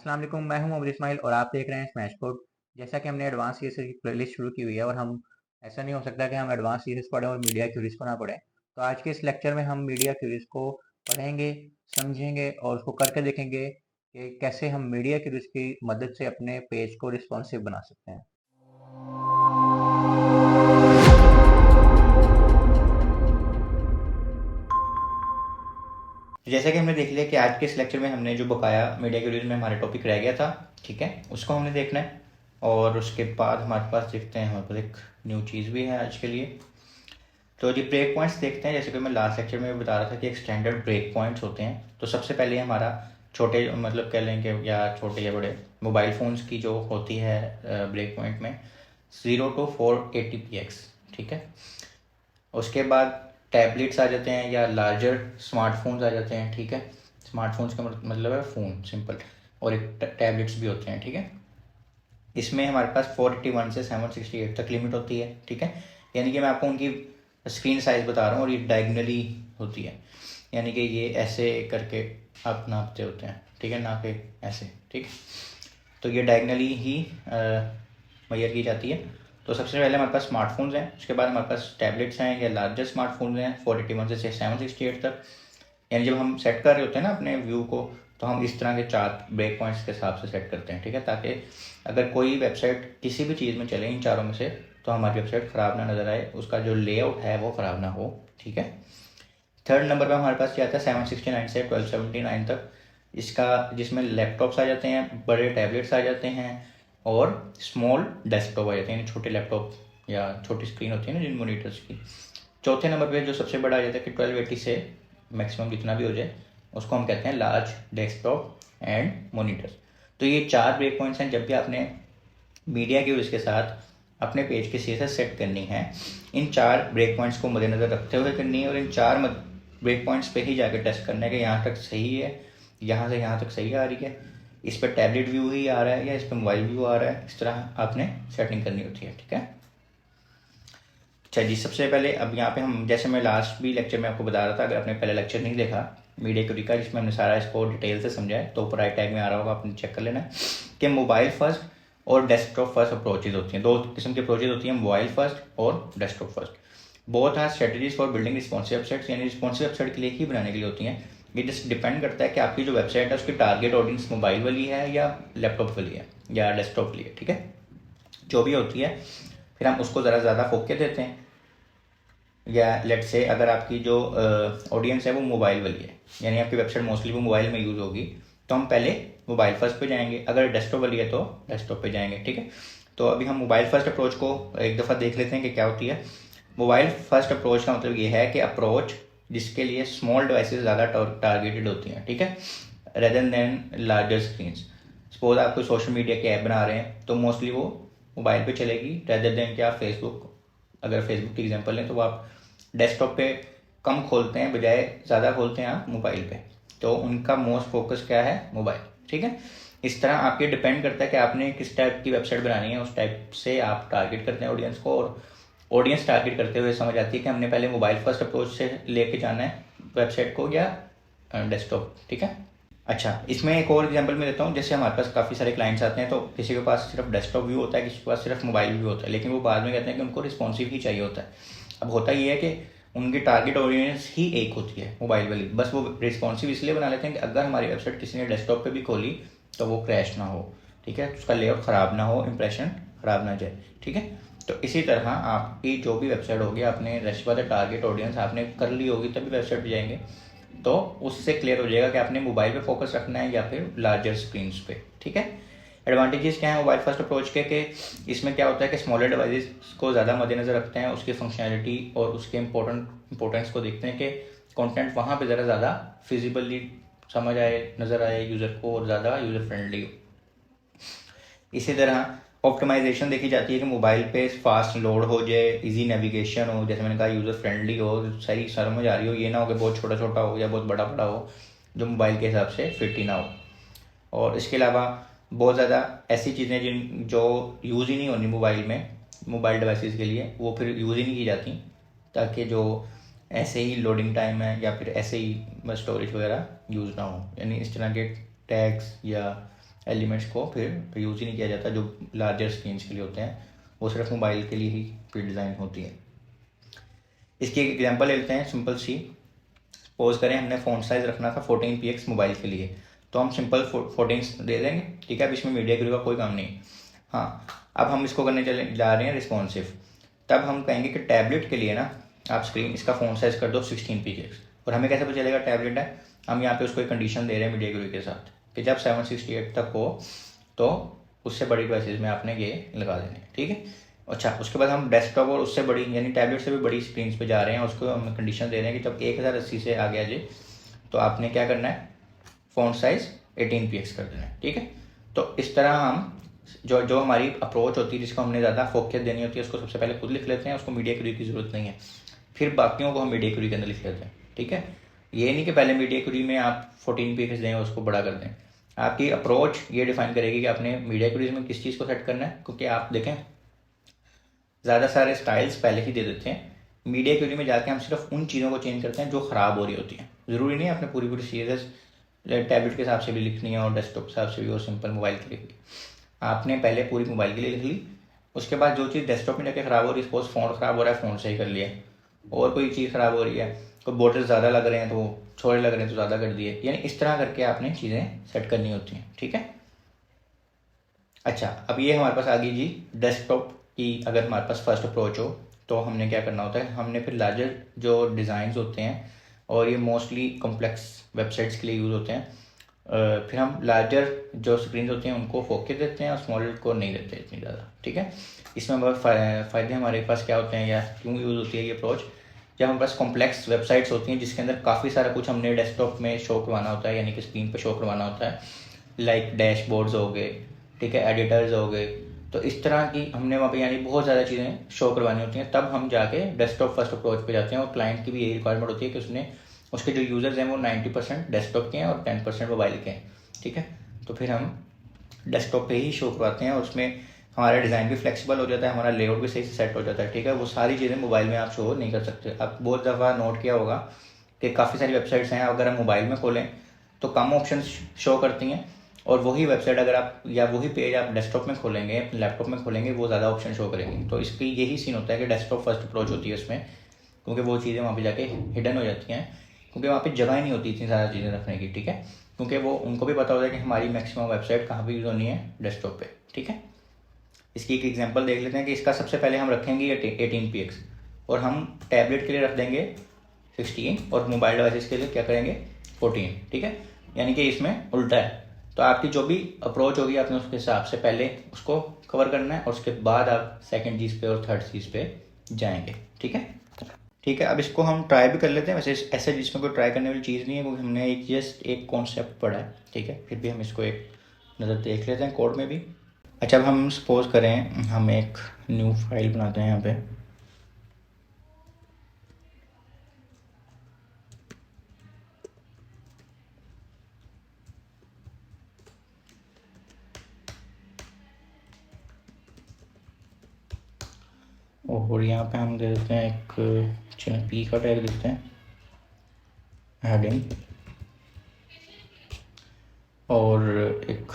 अस्सलाम वालेकुम, मैं हूं मोहम्मद इस्माइल और आप देख रहे हैं स्मैश बोर्ड। जैसा कि हमने एडवांस सीएसएस की प्लेलिस्ट शुरू की हुई है और हम ऐसा नहीं हो सकता कि हम एडवांस सीएसएस पढ़ें और मीडिया क्यूरीज को ना पढ़ें। तो आज के इस लेक्चर में हम मीडिया क्यूरीज को पढ़ेंगे, समझेंगे और उसको करके देखेंगे कि कैसे हम मीडिया क्यूरीज की मदद से अपने पेज को रिस्पॉन्सिव बना सकते हैं। जैसा कि हमने देख लिया कि आज के इस लेक्चर में हमने जो बकाया मीडिया क्यूरीज में हमारा टॉपिक रह गया था, ठीक है, उसको हमने देखना है और उसके बाद हमारे पास देखते हैं, हमारे पास एक न्यू चीज़ भी है आज के लिए। तो जी ब्रेक पॉइंट्स देखते हैं। जैसे कि मैं लास्ट लेक्चर में बता रहा था कि एक स्टैंडर्ड ब्रेक पॉइंट्स होते हैं। तो सबसे पहले हमारा छोटे मतलब कह लेंगे या छोटे या बड़े मोबाइल फ़ोन्स की जो होती है ब्रेक पॉइंट में 0 to 480px, ठीक है। उसके बाद टैबलेट्स आ जाते हैं या लार्जर स्मार्टफोन्स आ जाते हैं, ठीक है। स्मार्टफोन्स का मतलब है फ़ोन सिंपल, और एक टैबलेट्स भी होते हैं, ठीक है। इसमें हमारे पास 481 से 768 तक लिमिट होती है, ठीक है। यानी कि मैं आपको उनकी स्क्रीन साइज बता रहा हूँ और ये डायगनली होती है, यानी कि ये ऐसे करके आप नापते होते हैं, ठीक है, ना कि ऐसे, ठीक। तो ये डायगनली ही मेजर की जाती है। तो सबसे पहले हमारे पास स्मार्टफोन्स हैं, उसके बाद हमारे पास टैबलेट्स हैं या लार्जर स्मार्टफोन्स हैं 481 से 768 तक। यानी जब हम सेट कर रहे होते हैं ना अपने व्यू को, तो हम इस तरह के 4 ब्रेक पॉइंट्स के हिसाब से सेट करते हैं, ठीक है, ताकि अगर कोई वेबसाइट किसी भी चीज़ में चले इन चारों में से तो हमारी वेबसाइट ख़राब ना नज़र आए, उसका जो लेआउट है वो ख़राब ना हो, ठीक है। थर्ड नंबर पर हमारे पास क्या आता है 769 से 1279 तक, इसका जिसमें लैपटॉप्स आ जाते हैं, बड़े टैबलेट्स आ जाते हैं और स्मॉल डेस्कटॉप आ जाते हैं, यानी छोटे लैपटॉप या छोटी स्क्रीन होती है ना जिन मोनीटर्स की। चौथे नंबर पे जो सबसे बड़ा आ जाता है कि 1280 से मैक्सिमम जितना भी हो जाए उसको हम कहते हैं लार्ज डेस्कटॉप एंड मोनीटर्स। तो ये 4 ब्रेक पॉइंट्स हैं। जब भी आपने मीडिया के उसके साथ अपने पेज की सीएसएस सेट करनी है, इन 4 ब्रेक पॉइंट्स को मद्देनज़र रखते हुए करनी है और इन 4 ब्रेक पॉइंट्स पे ही जाकर टेस्ट करना है कि यहाँ तक सही है, यहाँ से यहाँ तक सही आ रही है, इस पर टैबलेट व्यू ही आ रहा है या इस पर मोबाइल व्यू आ रहा है। इस तरह आपने सेटिंग करनी होती है, ठीक है। अच्छा जी, सबसे पहले अब यहाँ पे हम, जैसे मैं लास्ट भी लेक्चर में आपको बता रहा था, अगर आपने पहले लेक्चर नहीं देखा मीडिया क्यूरी का जिसमें हमने सारा इसको डिटेल से समझा है, तो ऊपर राइट टैग में आ रहा होगा, आपने चेक कर लेना है कि मोबाइल फर्स्ट और डेस्कटॉप फर्स्ट अप्रोचेज होती हैं। 2 किस्म की अप्रोचेज होती हैं, मोबाइल फर्स्ट और desktop first. Both are strategies for building responsive websites, यानी रिस्पॉन्सिव वेबसाइट के लिए ही बनाने के लिए होती हैं। ये जस्ट डिपेंड करता है कि आपकी जो वेबसाइट है उसकी टारगेट ऑडियंस मोबाइल वाली है या लैपटॉप वाली है या डेस्कटॉप वाली है, ठीक है। जो भी होती है फिर हम उसको ज़रा ज़्यादा फोकस देते हैं, या लेट से अगर आपकी जो ऑडियंस है वो मोबाइल वाली है, यानी आपकी वेबसाइट मोस्टली वो मोबाइल में यूज़ होगी, तो हम पहले मोबाइल फर्स्ट पे जाएंगे। अगर डेस्कटॉप वाली है तो डेस्कटॉप पे जाएंगे, ठीक है। तो अभी हम मोबाइल फर्स्ट अप्रोच को एक दफ़ा देख लेते हैं कि क्या होती है। मोबाइल फर्स्ट अप्रोच का मतलब ये है कि अप्रोच जिसके लिए स्मॉल डिवाइसेस ज़्यादा टारगेटेड होती हैं, ठीक है, rather than larger screen. Suppose आप कोई सोशल मीडिया की ऐप बना रहे हैं तो मोस्टली वो मोबाइल पे चलेगी, रेदर देन कि आप फेसबुक, अगर फेसबुक की एग्जांपल लें तो वो आप डेस्कटॉप पे कम खोलते हैं, बजाय ज़्यादा खोलते हैं आप मोबाइल पे। तो उनका मोस्ट फोकस क्या है, मोबाइल, ठीक है। इस तरह आपके डिपेंड करता है कि आपने किस टाइप की वेबसाइट बनानी है, उस टाइप से आप टारगेट करते हैं ऑडियंस को, और ऑडियंस टारगेट करते हुए समझ आती है कि हमने पहले मोबाइल फर्स्ट अप्रोच से लेके जाना है वेबसाइट को या डेस्कटॉप, ठीक है। अच्छा, इसमें एक और एग्जांपल मैं देता हूँ। जैसे हमारे पास काफ़ी सारे क्लाइंट्स आते हैं तो किसी के पास सिर्फ डेस्कटॉप व्यू होता है, किसी के पास सिर्फ मोबाइल व्यू होता है, लेकिन वो बाद में कहते हैं कि उनको रिस्पॉन्सिव ही चाहिए होता है। अब होता ये है कि उनकी टारगेट ऑडियंस ही एक होती है मोबाइल वाली, बस वो रिस्पॉन्सिव इसलिए बना लेते हैं कि अगर हमारी वेबसाइट किसी ने डेस्कटॉप पे भी खोली तो वो क्रैश ना हो, ठीक है, उसका लेआउट ख़राब ना हो, इंप्रेशन ख़राब ना जाए, ठीक है। तो इसी तरह आपकी जो भी वेबसाइट होगी, आपने रेस्ट वाले टारगेट ऑडियंस आपने कर ली होगी तभी वेबसाइट पर जाएंगे, तो उससे क्लियर हो जाएगा कि आपने मोबाइल पे फोकस रखना है या फिर लार्जर स्क्रीन पे, ठीक है। एडवांटेजेस क्या है मोबाइल फर्स्ट अप्रोच के, कि इसमें क्या होता है कि स्मॉलर डिवाइसेस को ज़्यादा मद्देनजर रखते हैं, उसकी फंक्शनैलिटी और उसके इंपॉर्टेंस को देखते हैं कि कंटेंट वहाँ पे ज़रा ज़्यादा फिजिबली समझ आए, नज़र आए यूज़र को और ज़्यादा यूज़र फ्रेंडली हो। इसी तरह ऑप्टिमाइजेशन देखी जाती है कि मोबाइल पे फास्ट लोड हो जाए, इजी नेविगेशन हो, जैसे मैंने कहा यूज़र फ्रेंडली हो, सही समझ आ रही हो, ये ना हो कि बहुत छोटा छोटा हो या बहुत बड़ा बड़ा हो जो मोबाइल के हिसाब से फिट ही ना हो। और इसके अलावा बहुत ज़्यादा ऐसी चीज़ें जिन जो यूज़ ही नहीं होनी मोबाइल में, मोबाइल डिवाइसेस के लिए, वो फिर यूज़ ही नहीं की जाती, ताकि जो ऐसे ही लोडिंग टाइम है या फिर ऐसे ही स्टोरेज वगैरह यूज़ ना हो। यानी इस तरह के टैग्स या एलिमेंट्स को फिर यूज़ ही नहीं किया जाता जो लार्जर स्क्रीन के लिए होते हैं, वो सिर्फ मोबाइल के लिए ही फिर डिज़ाइन होती है। इसकी एक एग्जांपल ले लेते हैं सिंपल सी। सपोज करें हमने फ़ॉन्ट साइज़ रखना था 14px मोबाइल के लिए, तो हम सिंपल 14 दे देंगे, ठीक है। अब इसमें मीडिया ग्रू का कोई काम नहीं। हाँ, अब हम इसको करने चले जा रहे हैं रिस्पॉन्सिव। तब हम कहेंगे कि टैबलेट के लिए ना आप स्क्रीन इसका फ़ॉन्ट साइज़ कर दो 16px। और हमें कैसे पता चलेगा टैबलेट है? हम यहाँ पे उसको एक कंडीशन दे रहे हैं मीडिया ग्रू के साथ कि जब 768 तक हो तो उससे बड़ी डिवाइसेज में आपने ये लगा देने, ठीक है। अच्छा, उसके बाद हम डेस्कटॉप और उससे बड़ी यानी टैबलेट से भी बड़ी स्क्रीन पे जा रहे हैं, उसको हम कंडीशन दे रहे हैं कि जब 1080 से आगे आ जाए तो आपने क्या करना है, फ़ॉन्ट साइज़ 18px कर देना है, ठीक है। तो इस तरह हम जो जो हमारी अप्रोच होती है, जिसको हमने ज़्यादा फोकस देनी होती है, उसको सबसे पहले खुद लिख लेते हैं, उसको मीडिया क्यूरी की ज़रूरत नहीं है, फिर बाकियों को हम मीडिया क्यूरी के अंदर लिख लेते हैं, ठीक है। ये नहीं कि पहले मीडिया क्यूरी में आप 14px दें और उसको बड़ा कर दें। आपकी अप्रोच ये डिफाइन करेगी कि आपने मीडिया क्यूरीज में किस चीज़ को सेट करना है, क्योंकि आप देखें ज़्यादा सारे स्टाइल्स पहले ही दे देते हैं। मीडिया क्यूरी में जाके हम सिर्फ उन चीज़ों को चेंज करते हैं जो ख़राब हो रही होती हैं। ज़रूरी नहीं है आपने पूरी पूरी सीरीज टैबलेट के हिसाब से भी लिखनी है और डेस्कटॉप के हिसाब से भी और सिंपल मोबाइल के लिए भी। आपने पहले पूरी मोबाइल के लिए लिख ली, उसके बाद जो चीज़ डेस्कटॉप में जाके ख़राब हो रही है, सपोज फ़ॉन्ट ख़राब हो रहा है, फ़ॉन्ट सही कर लिया, और कोई चीज़ ख़राब हो रही है, कोई बॉर्डर ज़्यादा लग रहे हैं तो छोटे लग रहे हैं तो ज़्यादा कर दिए, यानी इस तरह करके आपने चीज़ें सेट करनी होती हैं, ठीक है। अच्छा, अब ये हमारे पास आ गई जी डेस्कटॉप की। अगर हमारे पास फर्स्ट अप्रोच हो तो हमने क्या करना होता है, हमने फिर लार्जर जो डिज़ाइंस होते हैं और ये मोस्टली कॉम्प्लेक्स वेबसाइट्स के लिए यूज़ होते हैं, फिर हम लार्जर जो स्क्रीन होते हैं उनको फोकस देते हैं और स्मॉल को नहीं देते इतनी ज़्यादा, ठीक है। इसमें बहुत फ़ायदे हमारे पास क्या होते हैं या क्यों यूज़ होती है ये अप्रोच, जब हमारे पास कॉम्प्लेक्स वेबसाइट्स होती हैं जिसके अंदर काफ़ी सारा कुछ हमने डेस्कटॉप में शो करवाना होता है, यानी कि स्क्रीन पर शो करवाना होता है, लाइक डैशबोर्ड्स हो गए, ठीक है, एडिटर्स हो गए, तो इस तरह की हमने वहाँ पे यानी बहुत ज़्यादा चीज़ें शो करवानी होती हैं, तब हम जाके डेस्कटॉप फर्स्ट अप्रोच पे जाते हैं। और क्लाइंट की भी यही रिक्वायरमेंट होती है कि उसने उसके जो यूज़र्स हैं वो 90% डेस्कटॉप के हैं और 10% मोबाइल के हैं, ठीक है। तो फिर हम डेस्कटॉप पे ही शो करवाते हैं और उसमें हमारा डिज़ाइन भी फ्लेक्सिबल हो जाता है, हमारा लेआउट भी सही से सेट हो जाता है, ठीक है। वो सारी चीज़ें मोबाइल में आप शो नहीं कर सकते। आप बहुत दफ़ा नोट किया होगा कि काफ़ी सारी वेबसाइट्स हैं, अगर हम मोबाइल में खोलें तो कम ऑप्शन शो करती हैं, और वही वेबसाइट अगर आप या वही पेज आप डेस्कटॉप में खोलेंगे, अपने लैपटॉप में खोलेंगे, वो ज़्यादा ऑप्शन शो करेंगे। तो इसकी यही सीन होता है कि डेस्कटॉप फर्स्ट अप्रोच होती है उसमें, क्योंकि वो चीज़ें वहाँ पे जाके हिडन हो जाती हैं, क्योंकि वहाँ पे जगह ही नहीं होती इतनी ज़्यादा चीज़ें रखने की, ठीक है। क्योंकि वो उनको भी पता होता है कि हमारी मैक्सिमम वेबसाइट कहाँ पे यूज़ होनी है, डेस्कटॉप पे, ठीक है। इसकी एक एग्जांपल देख लेते हैं कि इसका सबसे पहले हम रखेंगे 18px और हम टैबलेट के लिए रख देंगे 16 और मोबाइल डिवाइसेस के लिए क्या करेंगे 14, ठीक है। यानी कि इसमें उल्टा है। तो आपकी जो भी अप्रोच होगी आपने उसके हिसाब से पहले उसको कवर करना है और उसके बाद आप सेकंड चीज़ पे और थर्ड चीज़ पे जाएंगे, ठीक है। ठीक है, अब इसको हम ट्राई भी कर लेते हैं। वैसे ऐसे जिसमें कोई ट्राई करने वाली चीज़ नहीं है, क्योंकि हमने एक जस्ट एक कॉन्सेप्ट पढ़ा है, ठीक है। फिर भी हम इसको एक नज़र देख लेते हैं कोड में भी। अच्छा, अब हम सपोज करें हम एक न्यू फाइल बनाते हैं यहाँ पे, और यहाँ पे हम दे देते हैं एक पी का टैग देते हैं, हेडिंग, और एक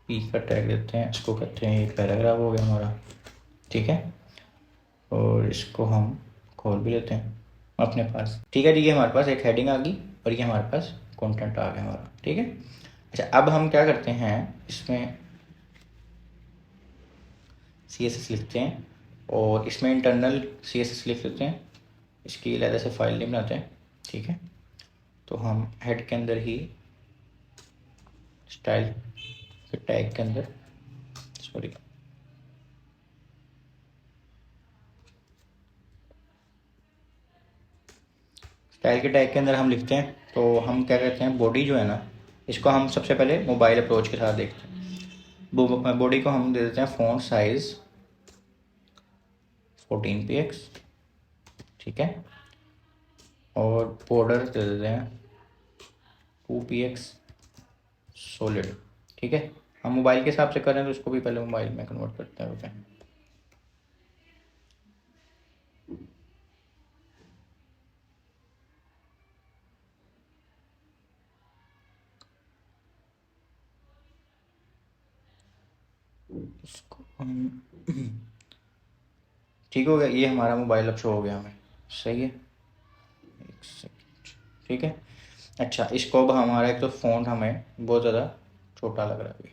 पी का टैग देते हैं, इसको कहते हैं ये पैराग्राफ हो गया हमारा, ठीक है। और इसको हम खोल भी लेते हैं अपने पास, ठीक है। ये हमारे पास एक हेडिंग आ गई और ये हमारे पास कंटेंट आ गया हमारा, ठीक है। अच्छा, अब हम क्या करते हैं, इसमें CSS लिखते हैं और इसमें इंटरनल CSS लिख लेते हैं, इसकी अलग से फाइल नहीं बनाते हैं, ठीक है। तो हम हेड के अंदर ही स्टाइल के टैग के अंदर, सॉरी, स्टाइल के टैग के अंदर हम लिखते हैं। तो हम क्या कहते हैं, बॉडी जो है ना, इसको हम सबसे पहले मोबाइल अप्रोच के साथ देखते हैं। बॉडी को हम दे देते हैं फ़ॉन्ट साइज़ 14px, ठीक है। और बॉर्डर दे देते हैं 2px सॉलिड, ठीक है। हम मोबाइल के हिसाब से करें तो इसको भी पहले मोबाइल में कन्वर्ट करते हैं, ओके। इसको हम ठीक हो गया, ये हमारा मोबाइल अब शो हो गया हमें, सही है। एक सेकंड, ठीक है। अच्छा, इसको अब हमारा एक तो फ़ोन हमें बहुत ज़्यादा छोटा लग रहा है अभी,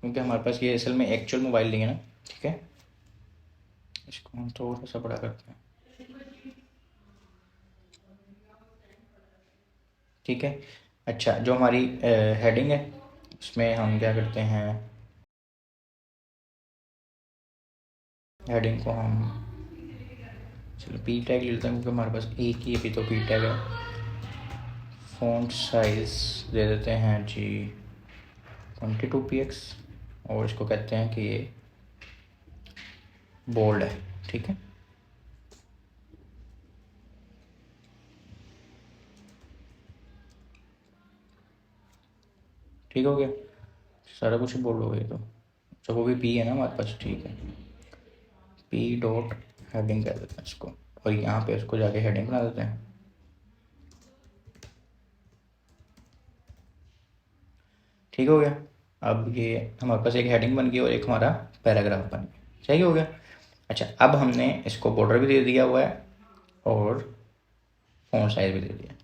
क्योंकि हमारे पास ये असल में एक्चुअल मोबाइल नहीं है ना, ठीक है। इसको हम थोड़ा सा बड़ा करते हैं, ठीक है। अच्छा, जो हमारी हेडिंग है उसमें हम क्या करते हैं, हेडिंग को हम चलो पी टैग ले लेते हैं, क्योंकि हमारे पास एक ही अभी तो पी टैग है। फ़ॉन्ट साइज़ दे देते हैं जी 22 px, और इसको कहते हैं कि ये बोल्ड है, ठीक है। ठीक हो गया, सारा कुछ बोल्ड हो गया तो। अच्छा, वो भी पी है ना हमारे पास, ठीक है। पी डॉट हेडिंग कह देते हैं इसको, और यहाँ पे इसको जाके हेडिंग बना देते हैं, ठीक हो गया। अब ये हमारे पास एक हेडिंग बन गई और एक हमारा पैराग्राफ बन गया, सही हो गया। अच्छा, अब हमने इसको बॉर्डर भी दे दिया हुआ है और फॉन्ट साइज भी दे दिया।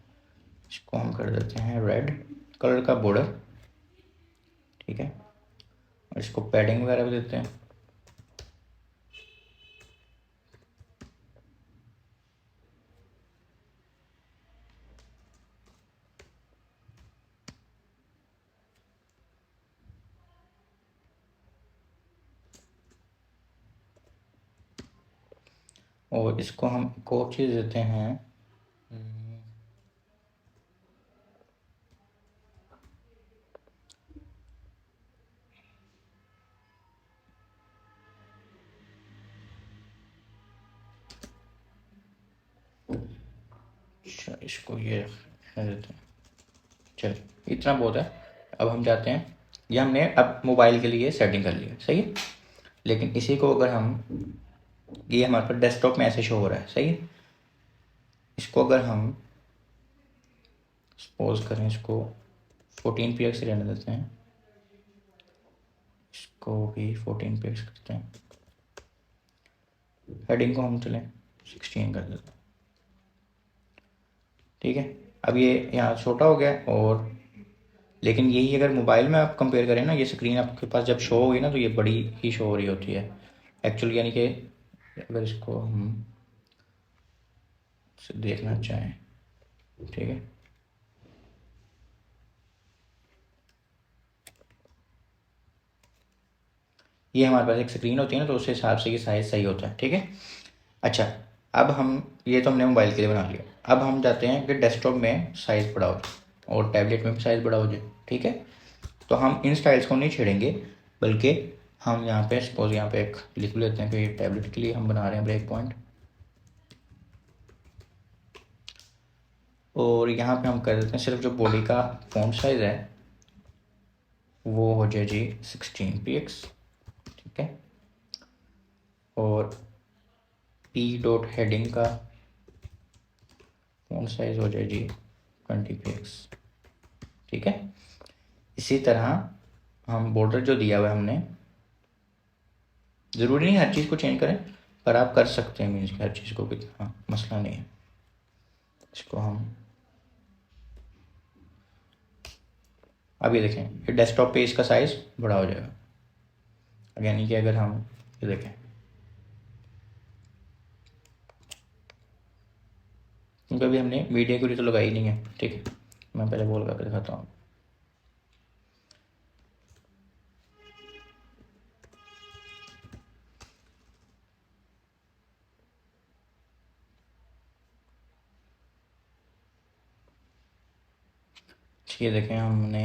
इसको हम कर देते हैं रेड कलर का बॉर्डर, ठीक है। और इसको पैडिंग वगैरह भी देते हैं। और इसको हम एक और चीज़ देते हैं, अच्छा इसको ये देते हैं। चलिए, इतना बहुत है। अब हम जाते हैं, ये हमने अब मोबाइल के लिए सेटिंग कर लिया, सही है। लेकिन इसी को अगर हम, ये हमारे पास डेस्कटॉप में ऐसे शो हो रहा है, सही है। इसको अगर हम सपोज करें, इसको 14 px रहने देते हैं, इसको भी 14 px करते हैं, हेडिंग को हम चलें 16 कर देते हैं, ठीक है। अब ये यहाँ छोटा हो गया, और लेकिन यही अगर मोबाइल में आप कंपेयर करें ना, ये स्क्रीन आपके पास जब शो होगी ना, तो ये बड़ी ही शो हो रही होती है एक्चुअली, यानी कि अगर इसको हम देखना चाहें, ठीक है। ये हमारे पास एक स्क्रीन होती है ना, तो उस हिसाब से ये साइज़ सही होता है, ठीक है। अच्छा, अब हम, ये तो हमने मोबाइल के लिए बना लिया। अब हम जाते हैं कि डेस्कटॉप में साइज़ बड़ा हो जाए और टैबलेट में भी साइज़ बड़ा हो जाए, ठीक है। तो हम इन स्टाइल्स को नहीं छेड़ेंगे, बल्कि हम यहाँ पे सपोज यहाँ पे एक लिख लेते हैं कि टैबलेट के लिए हम बना रहे हैं ब्रेक पॉइंट, और यहाँ पे हम कर देते हैं सिर्फ जो बॉडी का फॉन्ट साइज़ है वो हो जाए जी 16 px, ठीक है। और पी डॉट हेडिंग का फॉन्ट साइज हो जाए जी 20 px, ठीक है। इसी तरह हम बॉर्डर जो दिया हुआ है हमने, ज़रूरी नहीं हर चीज़ को चेंज करें, पर आप कर सकते हैं, मीन्स हर चीज़ को भी, हाँ मसला नहीं है। इसको हम अभी देखें, ये डेस्कटॉप पे इसका साइज़ बड़ा हो जाएगा, यानी कि अगर हम ये देखें, क्योंकि अभी हमने मीडिया के लिए तो लगाई नहीं है, ठीक है। मैं पहले बोल करके दिखाता हूँ। ये देखें, हमने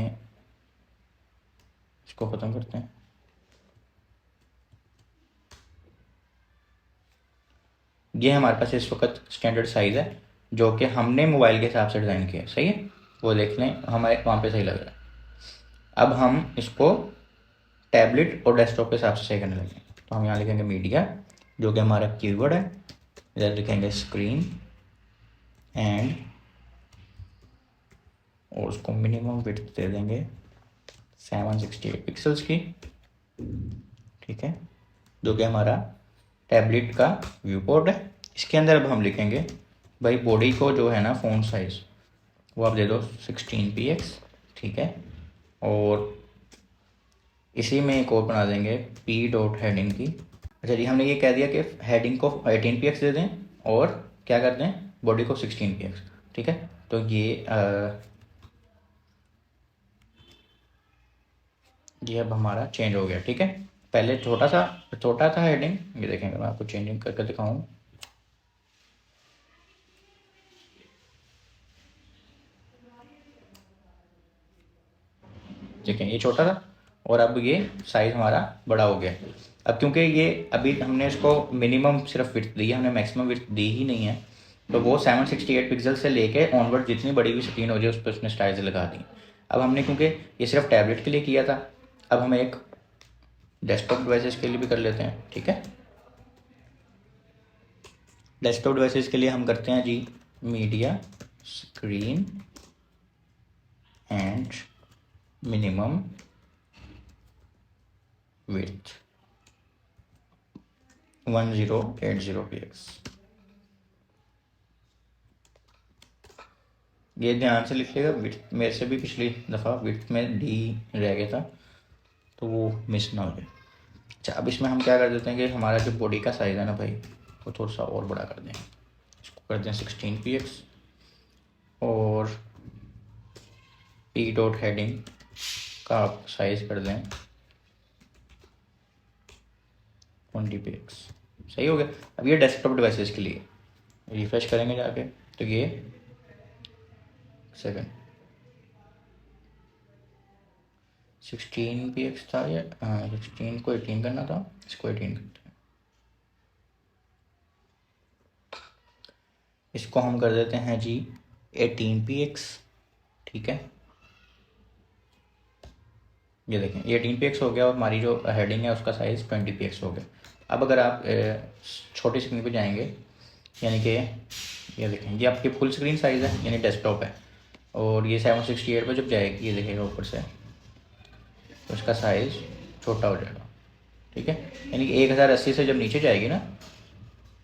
इसको ख़त्म करते हैं। ये हमारे पास इस वक्त स्टैंडर्ड साइज़ है जो कि हमने मोबाइल के हिसाब से डिज़ाइन किया है, सही है। वो देख लें, हमारे वहाँ पे सही लग रहा है। अब हम इसको टैबलेट और डेस्कटॉप के हिसाब से सही करने लगे, तो हम यहाँ लिखेंगे मीडिया, जो कि हमारा कीवर्ड है। इधर लिखेंगे स्क्रीन एंड, और उसको मिनिमम विड्थ दे देंगे 768 पिक्सल्स की, ठीक है, जो कि हमारा टैबलेट का व्यू पोर्ट है। इसके अंदर अब हम लिखेंगे भाई बॉडी को जो है ना फ़ॉन्ट साइज़ वो आप दे दो 16px, ठीक है। और इसी में एक और बना देंगे पी डॉट हेडिंग की। अच्छा जी, हमने ये कह दिया कि हेडिंग को 18px दे दें और क्या कर दें बॉडी को 16px, ठीक है। तो ये अब हमारा चेंज हो गया, ठीक है। पहले छोटा था हेडिंग, ये देखेंगे मैं आपको चेंजिंग करके दिखाऊं। देखें ये छोटा था और अब ये साइज़ हमारा बड़ा हो गया। अब क्योंकि ये अभी हमने इसको मिनिमम सिर्फ विड्थ दी है, हमने मैक्सिमम विड्थ दी ही नहीं है, तो वो 768 पिक्सल से लेके ऑनवर्ड जितनी बड़ी भी स्क्रीन हो जाए उस पर उसने स्टाइल्स लगा दी। अब हमने क्योंकि ये सिर्फ टैबलेट के लिए किया था, अब हम एक डेस्कटॉप डिवाइसेस के लिए भी कर लेते हैं, ठीक है। डेस्कटॉप डिवाइसेस के लिए हम करते हैं जी media screen and minimum width 1080px। ये ध्यान से लिखिएगा, विड्थ मेरे से भी पिछली दफ़ा विड्थ में डी रह गया था तो वो मिस ना हो जाए। अच्छा, अब इसमें हम क्या कर देते हैं कि हमारा जो बॉडी का साइज़ है ना भाई वो थोड़ा सा और बड़ा कर दें, इसको कर दें 16px और पी डॉट हेडिंग का आप साइज़ कर दें 20px। सही हो गया। अब ये डेस्कटॉप डिवाइसेस के लिए रिफ्रेश करेंगे जाके तो ये सेकंड 16px था या 16 को 18 करना था, इसको 18 करते हैं। इसको हम कर देते हैं जी 18px, ठीक है। ये देखें ये 18px हो गया और हमारी जो हेडिंग है उसका साइज़ 20px हो गया। अब अगर आप छोटी स्क्रीन पे जाएंगे, यानी कि ये देखें ये आपकी फुल स्क्रीन साइज़ है यानी डेस्कटॉप है, और ये 768 पे जब जाएगी ये देखेगा ऊपर से तो उसका साइज़ छोटा हो जाएगा, ठीक है। यानी कि 1080 से जब नीचे जाएगी ना,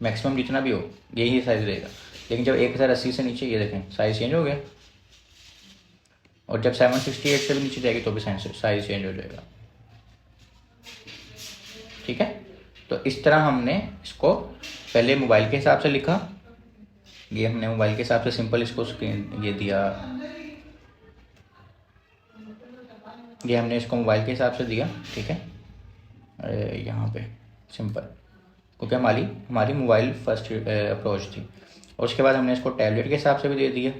मैक्सिमम जितना भी हो यही साइज़ रहेगा, लेकिन जब 1080 से नीचे ये देखें साइज़ चेंज हो गया, और जब 768 से भी नीचे जाएगी तो भी साइज़ चेंज हो जाएगा, ठीक है। तो इस तरह हमने इसको पहले मोबाइल के हिसाब से लिखा, ये हमने मोबाइल के हिसाब से सिंपल इसको स्क्रीन ये दिया, ये हमने इसको मोबाइल के हिसाब से दिया, ठीक है। यहाँ पे सिंपल, क्योंकि हमारी मोबाइल फर्स्ट अप्रोच थी, और उसके बाद हमने इसको टैबलेट के हिसाब से भी दे दिया,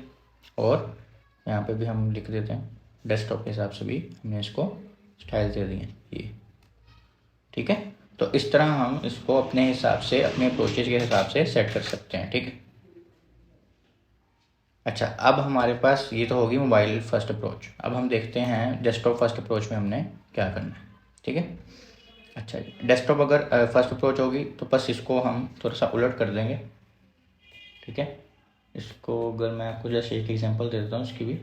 और यहाँ पे भी हम लिख देते हैं डेस्कटॉप के हिसाब से भी हमने इसको स्टाइल दे दिए ये, ठीक है। तो इस तरह हम इसको अपने हिसाब से अपने अप्रोचेज के हिसाब से सेट कर सकते हैं, ठीक है। अच्छा, अब हमारे पास ये तो होगी मोबाइल फर्स्ट अप्रोच। अब हम देखते हैं डेस्कटॉप फर्स्ट अप्रोच में हमने क्या करना है, ठीक है। अच्छा जी, डेस्कटॉप अगर फर्स्ट अप्रोच होगी तो बस इसको हम थोड़ा सा उलट कर देंगे, ठीक है। इसको अगर मैं आपको जैसे एक एग्जांपल दे देता हूँ इसकी भी,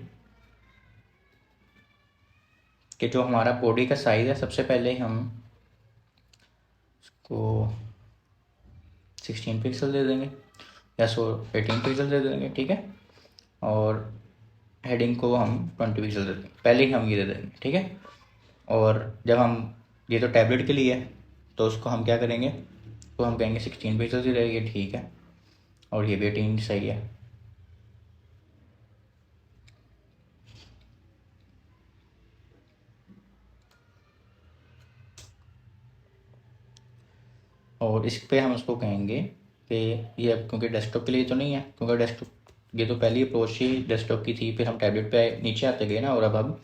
कि जो हमारा बॉडी का साइज़ है सबसे पहले हम इसको 16 पिक्सल दे देंगे या 18 पिक्सल दे देंगे, ठीक है। और हेडिंग को हम 20 पिक्सल दे देंगे, पहले ही हम ये दे देंगे, ठीक है। और जब हम ये तो टैबलेट के लिए है तो उसको हम क्या करेंगे, तो हम कहेंगे 16 पिक्सल ही रहेगी, ठीक है। और ये भी 18 सही है। और इस पे हम उसको कहेंगे कि ये अब क्योंकि डेस्कटॉप के लिए तो नहीं है, क्योंकि डेस्कटॉप ये तो पहली अप्रोच ही डेस्कटॉप की थी, फिर हम टैबलेट पे नीचे आते गए ना, और अब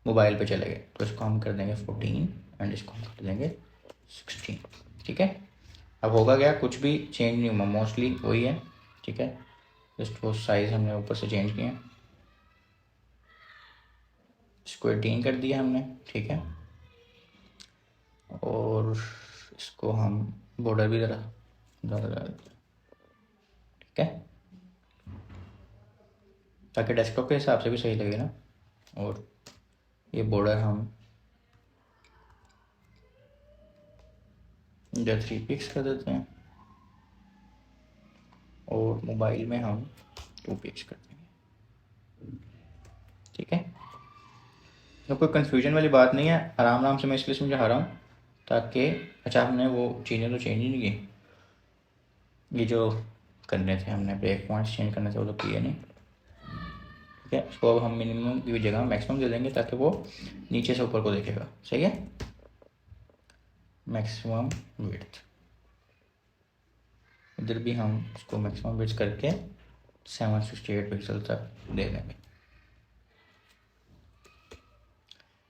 मोबाइल पे चले गए, तो इसको हम कर देंगे 14 एंड इसको हम कर देंगे 16, ठीक है। अब होगा क्या, कुछ भी चेंज नहीं हुआ, मोस्टली वही है, ठीक है। जस्ट वो साइज़ हमने ऊपर से चेंज किया, इसको 18 कर दिया हमने, ठीक है। और इसको हम बॉर्डर भी ज़रा ज़्यादा, ठीक है, ताकि डेस्कटॉप के हिसाब से भी सही लगे ना। और ये बॉर्डर हम इधर 3 पिक्स कर देते हैं और मोबाइल में हम 2 पिक्स कर देंगे। ठीक है, तो कोई कन्फ्यूजन वाली बात नहीं है, आराम आराम से मैं इसलिए समझा रहा हूँ ताकि अच्छा हमने वो चीज़ें तो चेंज ही नहीं की, ये जो करने थे हमने ब्रेक पॉइंट्स चेंज करने थे वो तो किए नहीं। ठीक है, उसको अब हम मिनिमम की जगह मैक्सिमम दे देंगे ताकि वो नीचे से ऊपर को देखेगा। सही है, मैक्सिमम विड्थ, इधर भी हम उसको मैक्सिमम विड्थ करके 768 पिक्सल तक दे देंगे।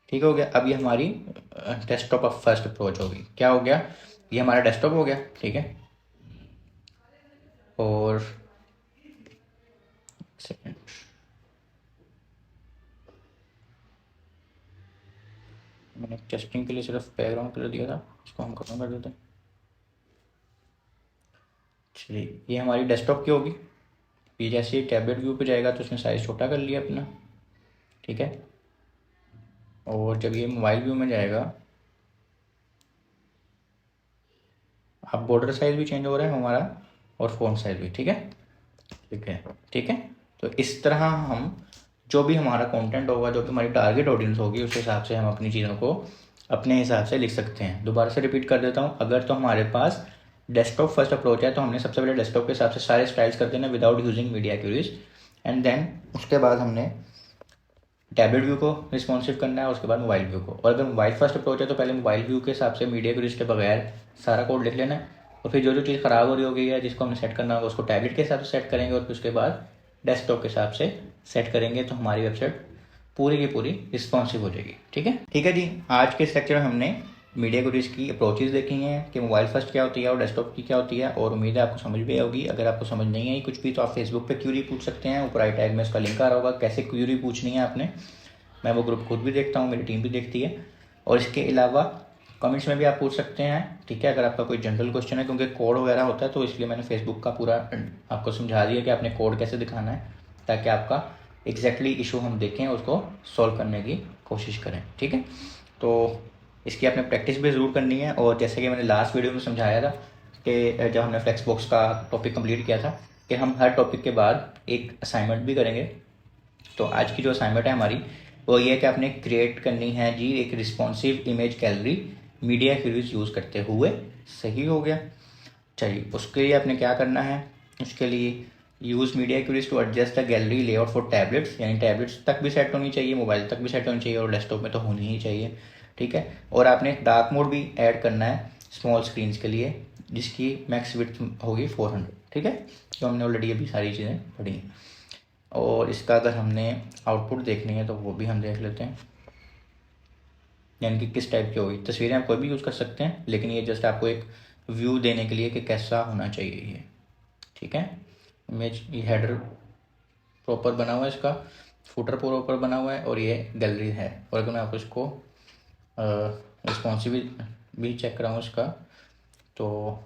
ठीक हो गया। अब ये हमारी डेस्कटॉप ऑफ फर्स्ट अप्रोच होगी। क्या हो गया, ये हमारा डेस्कटॉप हो गया। ठीक है, और सेकेंड मैंने टेस्टिंग के लिए सिर्फ बैकग्राउंड कलर दिया था, इसको हम खत्म कर देते हैं। चलिए, ये हमारी डेस्कटॉप की होगी। ये जैसे ही टैबलेट व्यू पे जाएगा तो उसने साइज़ छोटा कर लिया अपना। ठीक है, और जब ये मोबाइल व्यू में जाएगा, अब बॉर्डर साइज़ भी चेंज हो रहा है हमारा और फ़ॉन्ट साइज़ भी। ठीक है, ठीक है, ठीक है। तो इस तरह हम जो भी हमारा कंटेंट होगा, जो कि हमारी टारगेट ऑडियंस होगी, उस हिसाब से हम अपनी चीज़ों को अपने हिसाब से लिख सकते हैं। दोबारा से रिपीट कर देता हूँ, अगर तो हमारे पास डेस्कटॉप फर्स्ट अप्रोच है तो हमने सबसे पहले डेस्कटॉप के हिसाब से सारे स्टाइल्स कर देना without using media queries, and then उसके बाद हमने टैबलेट व्यू को रिस्पॉन्सिव करना है, उसके बाद मोबाइल व्यू को। और अगर मोबाइल फर्स्ट अप्रोच है तो पहले मोबाइल व्यू के हिसाब से मीडिया क्यूरीज के बगैर सारा कोड लिख लेना है, और फिर जो जो चीज़ ख़राब हो रही होगी या जिसको हमने सेट करना होगा उसको टैबलेट के हिसाब से सेट करेंगे, और फिर उसके बाद डेस्कटॉप के हिसाब से सेट करेंगे, तो हमारी वेबसाइट पूरी की पूरी रिस्पॉन्सिव हो जाएगी। ठीक है, ठीक है जी। आज के इस लेक्चर में हमने मीडिया क्यूरीज की अप्रोचेज देखी हैं कि मोबाइल फर्स्ट क्या होती है और डेस्कटॉप की क्या होती है, और उम्मीद है आपको समझ भी होगी। अगर आपको समझ नहीं आई कुछ भी तो आप फेसबुक पे क्यूरी पूछ सकते हैं, ऊपर आई टैग में उसका लिंक आ रहा होगा कैसे क्यूरी पूछनी है आपने। मैं वो ग्रुप खुद भी देखता हूँ, मेरी टीम भी देखती है, और इसके अलावा कमेंट्स में भी आप पूछ सकते हैं। ठीक है, अगर आपका कोई जनरल क्वेश्चन है, क्योंकि कोड वगैरह होता है तो इसलिए मैंने फेसबुक का पूरा आपको समझा दिया कि आपने कोड कैसे दिखाना है, ताकि आपका एग्जैक्टली इशू हम देखें, उसको सॉल्व करने की कोशिश करें। ठीक है, तो इसकी आपने प्रैक्टिस भी ज़रूर करनी है। और जैसे कि मैंने लास्ट वीडियो में समझाया था कि जब हमने फ्लेक्सबॉक्स का टॉपिक कंप्लीट किया था कि हम हर टॉपिक के बाद एक असाइनमेंट भी करेंगे। तो आज की जो असाइनमेंट है हमारी वो ये है कि आपने क्रिएट करनी है जी एक responsive image gallery media queries use करते हुए। सही हो गया। चलिए, उसके लिए आपने क्या करना है, उसके लिए use media queries to adjust the gallery layout for tablets, यानी टैबलेट्स तक भी सेट होनी चाहिए, मोबाइल तक भी सेट होनी चाहिए, और डेस्कटॉप में तो होनी ही चाहिए। ठीक है, और आपने डार्क मोड भी ऐड करना है स्मॉल स्क्रीन्स के लिए, जिसकी मैक्स विड्थ होगी 400। ठीक है, तो हमने ऑलरेडी अभी सारी चीज़ें पढ़ी हैं। और इसका अगर हमने आउटपुट देखनी है तो वो भी हम देख लेते हैं, यानी कि किस टाइप की होगी। तस्वीरें आप कोई भी यूज़ कर सकते हैं, लेकिन ये जस्ट आपको एक व्यू देने के लिए कि कैसा होना चाहिए ये। ठीक है, इमेज ये हेडर प्रॉपर बना हुआ है, इसका फुटर प्रॉपर बना हुआ है, और ये गैलरी है। और अगर मैं आपको इसको रिस्पॉन्सिव भी चेक कराऊँ इसका, तो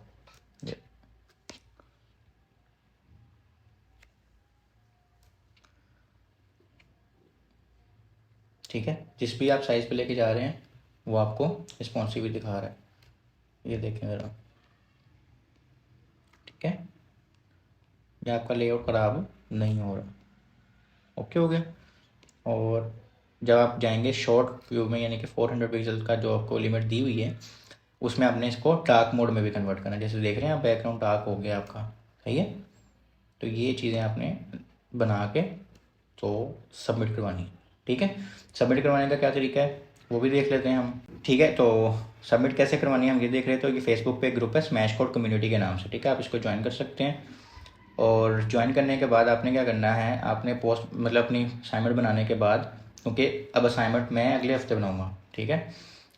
ठीक है, जिस भी आप साइज़ पे लेके जा रहे हैं वो आपको रिस्पॉन्सिव भी दिखा रहा है। ये देखें ज़रा। ठीक है, ये आपका लेआउट ख़राब नहीं हो रहा। ओके हो गया। और जब आप जाएंगे शॉर्ट व्यू में, यानी कि 400 पिक्सल का जो आपको लिमिट दी हुई है, उसमें आपने इसको डार्क मोड में भी कन्वर्ट करना है। जैसे देख रहे हैं आप, बैकग्राउंड डार्क हो गया आपका। सही है, तो ये चीज़ें आपने बना के तो सबमिट करवानी है। ठीक है, सबमिट करवाने का क्या तरीका है वो भी देख लेते हैं हम। ठीक है, तो सबमिट कैसे करवानी है हम ये देख रहे हैं। तो ये फेसबुक पे एक ग्रुप है स्मैश कोड कम्युनिटी के नाम से। ठीक है, आप इसको ज्वाइन कर सकते हैं, और ज्वाइन करने के बाद आपने क्या करना है, आपने पोस्ट मतलब अपनी असाइनमेंट बनाने के बाद, क्योंकि अब असाइनमेंट मैं अगले हफ्ते बनाऊँगा। ठीक है,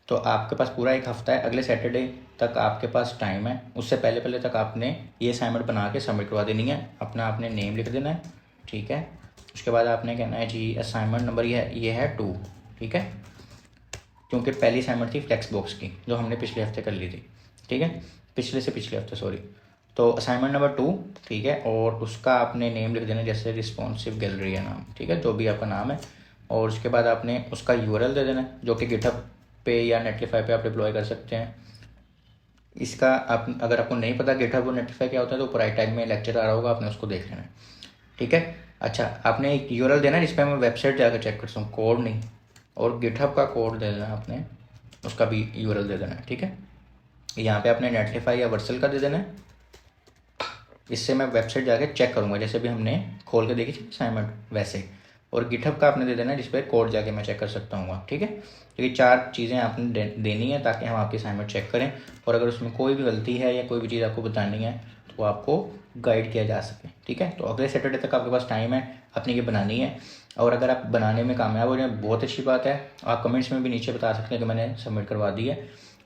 तो आपके पास पूरा एक हफ्ता है, अगले सैटरडे तक आपके पास टाइम है। उससे पहले पहले तक आपने ये असाइनमेंट बना के सबमिट करवा देनी है, अपना आपने नेम लिख देना है। ठीक है, उसके बाद आपने कहना है जी असाइनमेंट नंबर ये है 2। ठीक है, क्योंकि पहली असाइनमेंट थी फ्लेक्सबॉक्स की जो हमने पिछले हफ्ते कर ली थी। ठीक है, पिछले हफ्ते सॉरी। तो असाइनमेंट नंबर 2। ठीक है, और उसका आपने नेम लिख देना, जैसे रिस्पॉन्सिव गैलरी है नाम। ठीक है, जो भी आपका नाम है, और उसके बाद आपने उसका यूआरएल दे देना, जो कि गिटहब पे या नेटलिफाई पे आप डिप्लॉय कर सकते हैं। इसका आप अगर आपको नहीं पता गिटहब को नोटिफाई क्या होता है तो ऊपर राइट टैग में लेक्चर आ रहा होगा, आपने उसको देख लेना है। ठीक है। अच्छा, आपने एक यूआरएल देना है जिस पर मैं वेबसाइट जाकर चेक करता हूँ, कोड नहीं, और गिटहब का कोड दे देना आपने, उसका भी यूआरएल दे देना है। ठीक है। यहाँ पे आपने नेटलिफाई या वर्सल का दे देना है, इससे मैं वेबसाइट जाके चेक करूँगा, जैसे भी हमने खोल के देखी थी असाइनमेंट वैसे। और गिटहब का आपने दे देना है जिस पर कोड जाके मैं चेक कर सकता हूँ। ठीक है। तो ये 4 चीज़ें आपने देनी है ताकि हम आपकी असाइनमेंट चेक करें, और अगर उसमें कोई भी गलती है या कोई भी चीज़ आपको बतानी है तो आपको गाइड किया जा सके। ठीक है। तो अगले सैटरडे तक आपके पास टाइम है, अपनी ये बनानी है। और अगर आप बनाने में कामयाब हो जाए बहुत अच्छी बात है, आप कमेंट्स में भी नीचे बता सकते हैं कि मैंने सबमिट करवा दी है।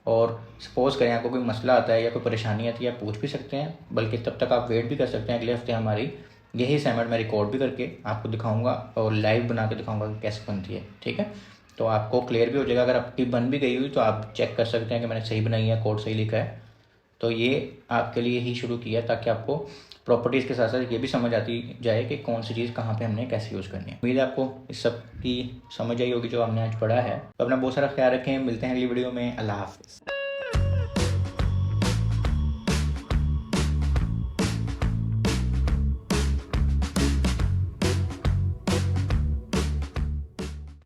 और सपोज़ करें आपको कोई मसला आता है या कोई परेशानी आती है, आप पूछ भी सकते हैं, बल्कि तब तक आप वेट भी कर सकते हैं। अगले हफ्ते हमारी यही असाइनमेंट मैं रिकॉर्ड भी करके आपको दिखाऊंगा और लाइव बना के दिखाऊंगा कि कैसे बनती है। ठीक है। तो आपको क्लियर भी हो जाएगा। अगर आपकी बन भी गई हुई तो आप चेक कर सकते हैं कि मैंने सही बनाई है, कोड सही लिखा है। तो ये आपके लिए ही शुरू किया ताकि आपको प्रॉपर्टीज़ के साथ साथ ये भी समझ आती जाए कि कौन सी चीज़ कहाँ पे हमने कैसे यूज़ करनी है। उम्मीद है आपको इस सब की समझ आई होगी जो हमने आज पढ़ा है। तो अपना बहुत सारा ख्याल रखें, मिलते हैं अगली वीडियो में। अल्लाह हाफ़िज़।